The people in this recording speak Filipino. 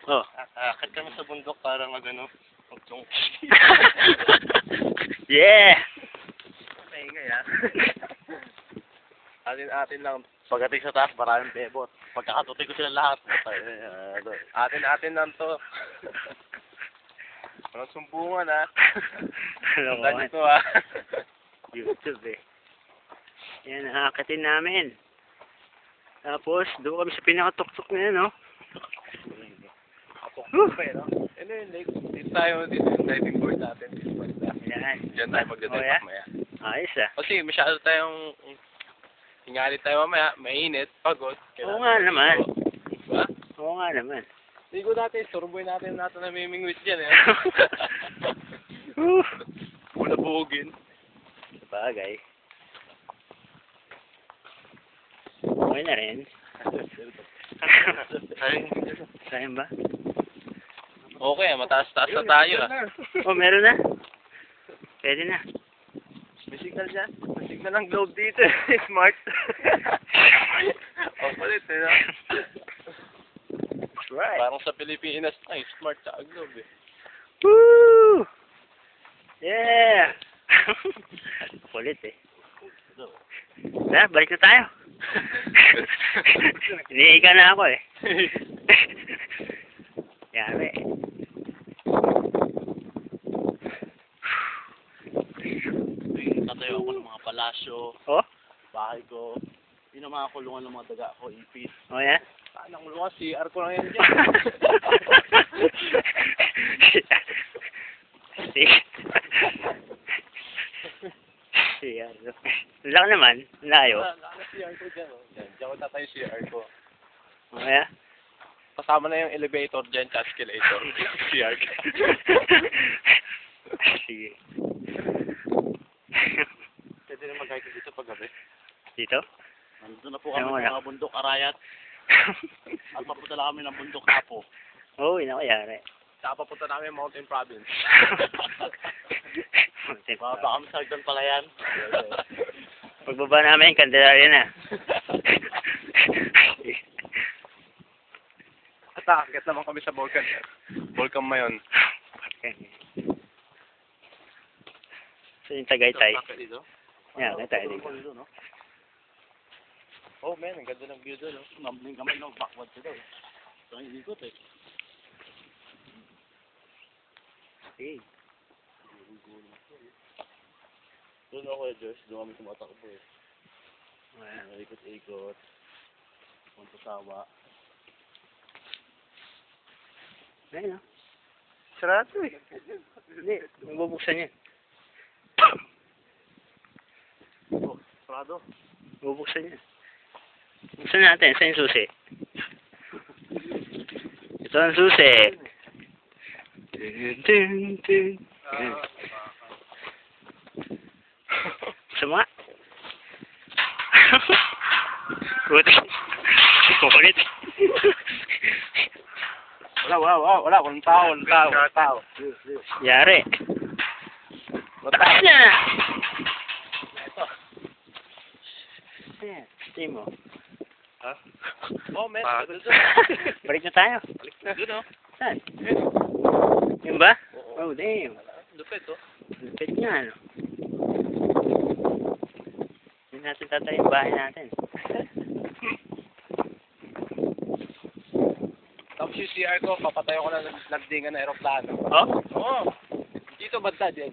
Oh. Akit kami sa bundok para magano. Magtong. Yeah! Maingay ah. Atin lang. Pagdating sa taas, maraming bebot. Pagkakatuti ko sila lahat. Atin lang to. Walang sumbungan ah. Ano Dahil ito ah. YouTube eh. Yan, nakakatin namin. Tapos, doon kami sa pinakatuktok na yan, no? Apok pa no? Ano yun, like, dito yung diving board natin. Yan. Diyan tayo magdadive mamaya. Ayos ah. Kasi masyado tayong hingali tayo mamaya, mainit, pagod. Oo nga naman. Diba? Oo nga naman. Ligo natin, surboy natin namimingwit dyan eh. Wala buhugin. Bagay. Okay na rin. Sayang ba? Okay, mataas-taas na tayo ah. Oh, meron na. Pwede na. May signal dyan. May signal ng globe dito. Smart. O, palit eh. No? Right. Parang sa Pilipinas, ay, smart sa globe eh. Woo! Yeah! Kulit eh. Na, balik na tayo. Iniiga na ako eh. Yari. Tatayo ako ng mga palasyo, Oh? bahay ko, yun ang mga kulungan ng mga daga ko, ipis. Oh, yeah? Saan ang kulungan? CR ko lang yan dyan. CR. Laki naman. Layo. CR ko dyan. Diyan ko tatayo CR ko. Oh, yeah? Kasama na yung elevator dyan, tsaka escalator. CR ka. Sige. Pwede na mag-hike dito pag gabi. Dito? Nandito na po kami sa mga bundok Arayat. At papunta na kami ng bundok Apo. Oo, inakayari. Saka papunta namin Mountain Province. Baba kami sa Hagdan Palayan. Pagbaba namin, Candelaria na. At aakit naman kami sa Volcan. Volcan Mayon. So yung Tagaytay. Dito? Yan, Tagaytay dito. Oh man, ang ganda ng view doon. Nambling kami ng backward sila. So ang ilikot eh. Sige. Doon ako eh, Josh. Doon kami tumatakbo eh. Ikot-ikot. Punta sawa. Ayun no? Sarado eh. Hindi, bubuksan yan. Oh, sarado. Bubuksan yan. Buksan natin. Saan yung susi? Ito ang susi. Dun. Sama. Buti. Kukulit. Wala. Walang tao. Yari. Taas na! Steam mo. Ha? Oh, man. Balik na tayo. Doon oh. Saan? Yun ba? Oh, damn. Lupit oh. Lupit nga, ano? Hindi natin tatayo yung bahay natin. Tapos yung CR ko, papatayo ko na nagdingan na aeroplano. Oh? Oo. Dito banda, dyan.